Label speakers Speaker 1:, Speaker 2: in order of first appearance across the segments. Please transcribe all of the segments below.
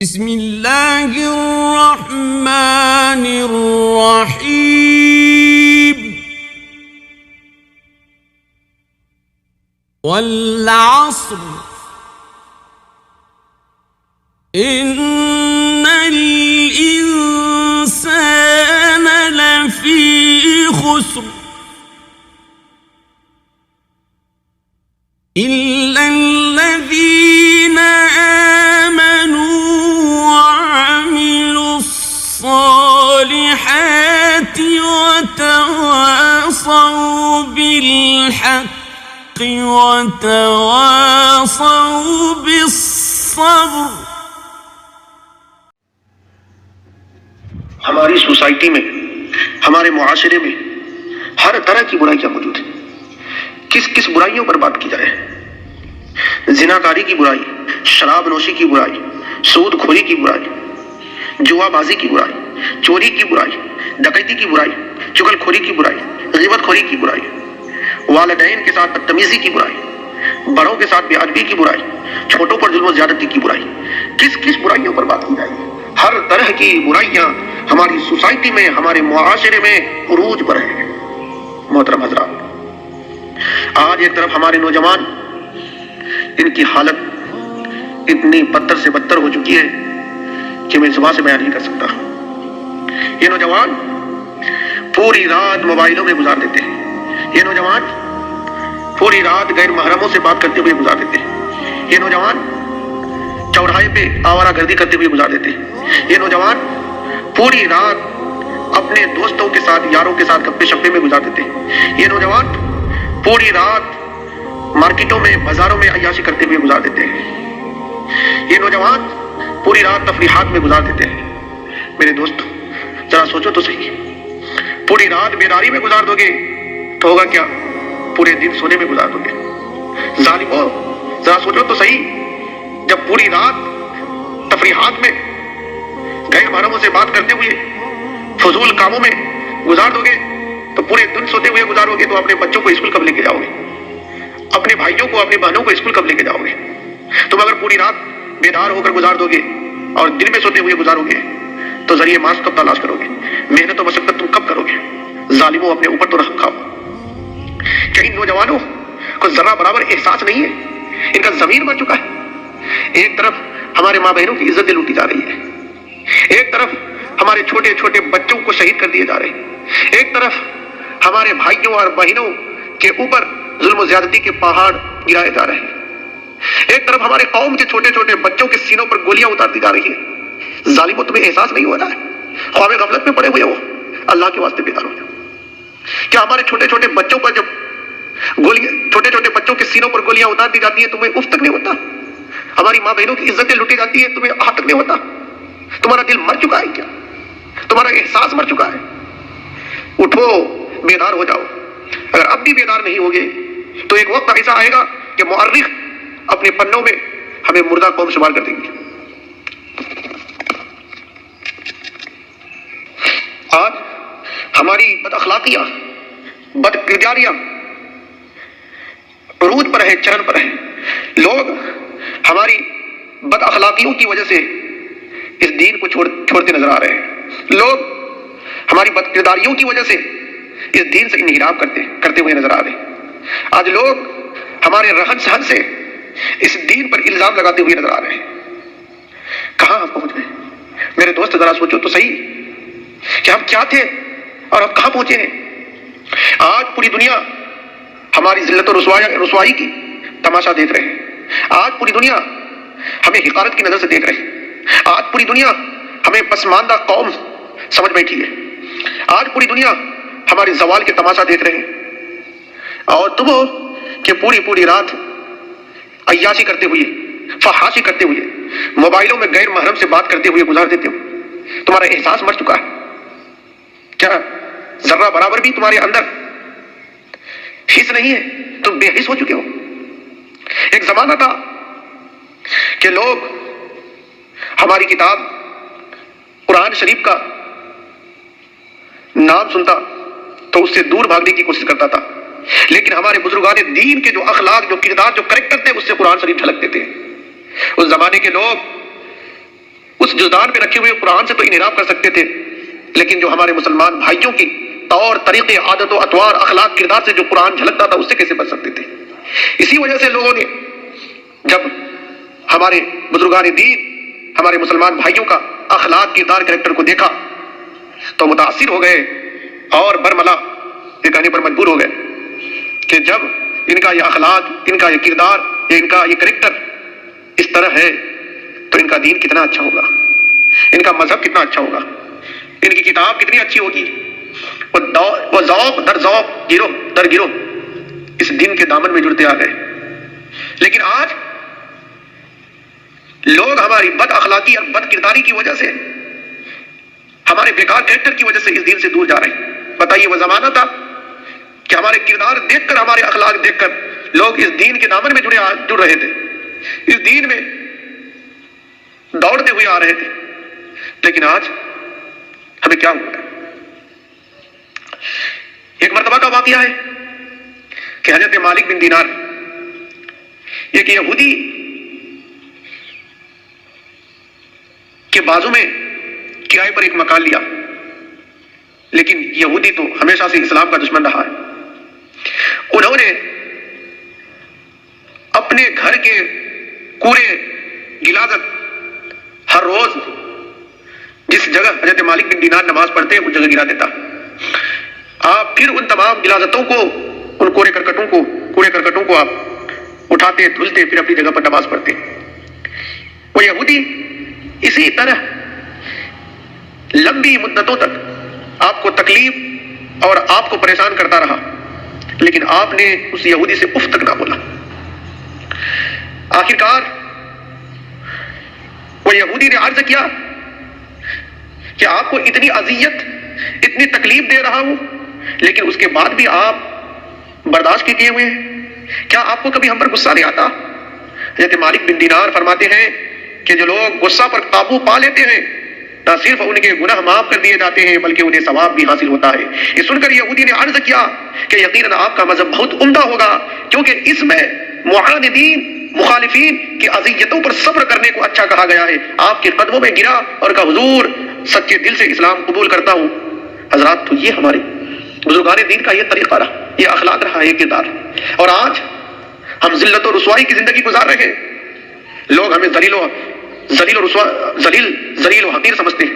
Speaker 1: بسم اللہ الرحمن الرحیم والعصر ان الانسان لفی خسر الا الذین الصالحات وتواصوا بالحق وتواصوا بالصبر.
Speaker 2: ہماری سوسائٹی میں، ہمارے معاشرے میں ہر طرح کی برائیاں موجود ہیں. کس کس برائیوں پر بات کی جائے؟ زناکاری کی برائی، شراب نوشی کی برائی، سود خوری کی برائی، جوا بازی کی برائی، چوری کی برائی، ڈکیتی کی برائی، چغل خوری کی برائی، غیبت خوری کی برائی، والدین کے ساتھ بدتمیزی کی برائی، بڑوں کے ساتھ بے ادبی کی برائی، چھوٹوں پر ظلم و زیادتی کی برائی. کس کس برائیوں پر بات کی جائے؟ ہر طرح کی برائیاں ہماری سوسائٹی میں، ہمارے معاشرے میں عروج پر ہیں. محترم حضرات، آج ایک طرف ہمارے نوجوان، ان کی حالت اتنی بدتر سے بدتر ہو چکی ہے کہ میں زبان سے بیان نہیں کر سکتا. یہ نوجوان پوری رات موبائلوں میں گزار دیتے ہیں. یہ نوجوان پوری رات غیر محرموں سے بات کرتے ہوئے گزار دیتے ہیں. یہ نوجوان چوراہے پہ آوارہ گردی کرتے ہوئے گزار دیتے ہیں. یہ نوجوان پوری رات اپنے دوستوں کے ساتھ، یاروں کے ساتھ گپے شپے میں گزار دیتے ہیں. یہ نوجوان پوری رات مارکیٹوں میں، بازاروں میں عیاشی کرتے ہوئے گزار دیتے ہیں. یہ نوجوان پوری رات تفریحات میں گزار دیتے ہیں. میرے دوست، ذرا سوچو تو صحیح، پوری رات بیداری میں گزار دو گے تو ہوگا کیا؟ پورے دن سونے میں گزار دو گے. ظالمو، ذرا سوچو تو صحیح، جب پوری رات تفریحات میں، غیر محرموں سے بات کرتے ہوئے، فضول کاموں میں گزار دو گے تو پورے دن سوتے ہوئے گزارو گے تو اپنے بچوں کو اسکول کب لے کے جاؤ گے؟ اپنے بھائیوں کو، اپنی بہنوں کو اسکول کب لے کے جاؤ گے؟ تم اگر پوری رات بیدار ہو کر گزار دو گے اور دن میں سوتے ہوئے گزارو گے تو ذریعے معاش کب تلاش کرو گے؟ محنت و مشقت تم کب کرو گے؟ ظالموں، اپنے اوپر تو رحم کھاؤ. کیا ان نوجوانوں کو ذرا برابر احساس نہیں ہے؟ ان کا ضمیر مر چکا ہے. ایک طرف ہمارے ماں بہنوں کی عزتیں لوٹی جا رہی ہے، ایک طرف ہمارے چھوٹے چھوٹے بچوں کو شہید کر دیے جا رہے ہیں، ایک طرف ہمارے بھائیوں اور بہنوں کے اوپر ظلم و زیادتی کے پہاڑ گرائے جا رہے ہیں، ایک طرف ہمارے قوم کے چھوٹے چھوٹے بچوں کے سینوں پر گولیاں اتارتی جا رہی ہیں. ظالموں، تمہیں احساس نہیں ہو رہا ہے؟ خواب غفلت میں پڑے ہوئے ہو. اللہ کے واسطے بیدار ہو جاؤ. کیا ہمارے چھوٹے چھوٹے بچوں پر جب چھوٹے چھوٹے بچوں کے سینوں پر گولیاں اتار دی جاتی ہیں تمہیں اف تک نہیں ہوتا؟ ہماری ماں بہنوں کی عزتیں لوٹی جاتی ہیں تمہیں آہ تک نہیں ہوتا؟ تمہارا دل مر چکا ہے کیا؟ تمہارا احساس مر چکا ہے؟ اٹھو، بیدار ہو جاؤ. اگر اب بھی بیدار نہیں ہوگے تو ایک وقت ایسا آئے گا کہ مورخ اپنے پنوں میں ہمیں مردہ قوم شمار کر دیں گے. آج ہماری بد اخلاقیاں، بد کرداریاں عروج پر ہے، چرن پر ہے. لوگ ہماری بد اخلاقیوں کی وجہ سے اس دین کو چھوڑتے نظر آ رہے ہیں. لوگ ہماری بد کرداریوں کی وجہ سے اس دین سے انحراف کرتے ہوئے نظر آ رہے ہیں. آج لوگ ہمارے رہن سہن سے اس دین پر الزام لگاتے ہوئے نظر آ رہے ہیں. کہاں ہم پہنچ گئے؟ میرے دوست، ذرا سوچو تو صحیح کہ ہم کیا تھے اور ہم کہاں پہنچے ہیں. آج پوری دنیا ہماری ذلت و رسوائی کی تماشا دیکھ رہے ہیں. آج پوری دنیا ہمیں حقارت کی نظر سے دیکھ رہے ہیں. آج پوری دنیا ہمیں پسماندہ قوم سمجھ بیٹھی ہے. آج پوری دنیا ہماری زوال کے تماشا دیکھ رہے ہیں. اور تم ہو کہ پوری رات عیاشی کرتے ہوئے، فحاشی کرتے ہوئے، موبائلوں میں غیر محرم سے بات کرتے ہوئے گزار دیتے ہو. تمہارا احساس مر چکا ہے. کیا ذرہ برابر بھی تمہارے اندر حس نہیں ہے؟ تم بے حس ہو چکے ہو. ایک زمانہ تھا کہ لوگ ہماری کتاب قرآن شریف کا نام سنتا تو اس سے دور بھاگنے کی کوشش کرتا تھا، لیکن ہمارے بزرگان دین کے جو اخلاق، جو کردار، جو کریکٹر تھے، اس سے قرآن شریف جھلکتے تھے. اس زمانے کے لوگ اس جزدان میں رکھے ہوئے قرآن سے تو انحراف کر سکتے تھے، لیکن جو ہمارے مسلمان بھائیوں کی طور طریقے، عادت و اطوار، اخلاق، کردار سے جو قرآن جھلکتا تھا، اس سے کیسے بچ سکتے تھے؟ اسی وجہ سے لوگوں نے جب ہمارے بزرگان دین، ہمارے مسلمان بھائیوں کا اخلاق، کردار، کریکٹر کو دیکھا تو متاثر ہو گئے اور برملا یہ کہنے پر مجبور ہو گئے کہ جب ان کا یہ اخلاق، ان کا یہ کردار، ان کا یہ کریکٹر اس طرح ہے تو ان کا دین کتنا اچھا ہوگا، ان کا مذہب کتنا اچھا ہوگا، ان کی کتاب کتنی اچھی ہوگی۔ وہ ذوق در ذوق، گروہ در گروہ اس دین کے دامن میں جڑتے آ گئے۔ لیکن آج لوگ ہماری بد اخلاقی اور بد کرداری کی وجہ سے، ہمارے بیکار کریکٹر کی وجہ سے اس دین سے دور جا رہے ہیں۔ بتائیے وہ زمانہ تھا کہ ہمارے کردار دیکھ کر، ہمارے اخلاق دیکھ کر لوگ اس دین کے دامن میں جڑ رہے تھے، اس دین میں دوڑتے ہوئے آ رہے تھے۔ لیکن آج ہمیں کیا ہوا ہے؟ ایک مرتبہ کا واقعہ ہے کہ حضرت مالک بن دینار، ایک یہودی کے بازو میں کرائے پر ایک مکان لیا، لیکن یہودی تو ہمیشہ سے اسلام کا دشمن رہا ہے۔ انہوں نے اپنے گھر کے کوڑے غلاظت ہر روز جس جگہ حضرت مالک بن دینار نماز پڑھتے اس جگہ گرا دیتا۔ آپ پھر ان تمام غلاظتوں کو، ان کوڑے کرکٹوں کو آپ اٹھاتے، دھلتے، پھر اپنی جگہ پر نماز پڑھتے۔ وہ یہودی اسی طرح لمبی مدتوں تک آپ کو تکلیف اور آپ کو پریشان کرتا رہا، لیکن آپ نے اس یہودی سے اف تک نہ بولا۔ آخرکار وہ یہودی نے عرض کیا کہ آپ کو اتنی اذیت، اتنی تکلیف دے رہا ہوں، لیکن اس کے بعد بھی آپ برداشت کیے ہوئے ہیں، کیا آپ کو کبھی ہم پر غصہ نہیں آتا؟ حضرت مالک بن دینار فرماتے ہیں کہ جو لوگ غصہ پر قابو پا لیتے ہیں، نہ صرف ان کے گناہ معاف کر دیے جاتے ہیں بلکہ انہیں ثواب بھی حاصل ہوتا ہے۔ یہ سن کر یہودی نے عرض کیا کہ یقیناً آپ کا مذہب بہت عمدہ ہوگا، کیونکہ اس میں معاندین، مخالفین کی اذیتوں پر صبر کرنے کو اچھا کہا گیا ہے۔ آپ کے قدموں میں گرا اور کہا حضور سچے دل سے اسلام قبول کرتا ہوں۔ حضرات، تو یہ ہمارے بزرگان دین کا یہ طریقہ رہا، یہ اخلاق رہا، یہ کردار۔ اور آج ہم ذلت و رسوائی کی زندگی گزار رہے ہیں، لوگ ہمیں ذلیل و حقیر سمجھتے ہیں،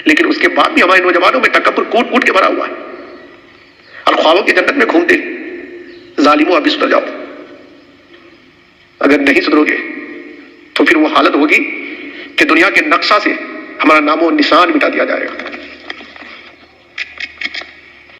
Speaker 2: لیکن اس کے بعد بھی ہمارے نوجوانوں میں تکبر کوٹ کوٹ کے بھرا ہوا ہے اور خوابوں کی جنت میں گھومتے۔ ظالموں، اب سدھر جاؤ، اگر نہیں سدھرو گے تو پھر وہ حالت ہوگی کہ دنیا کے نقشہ سے ہمارا نام و نشان مٹا دیا جائے گا۔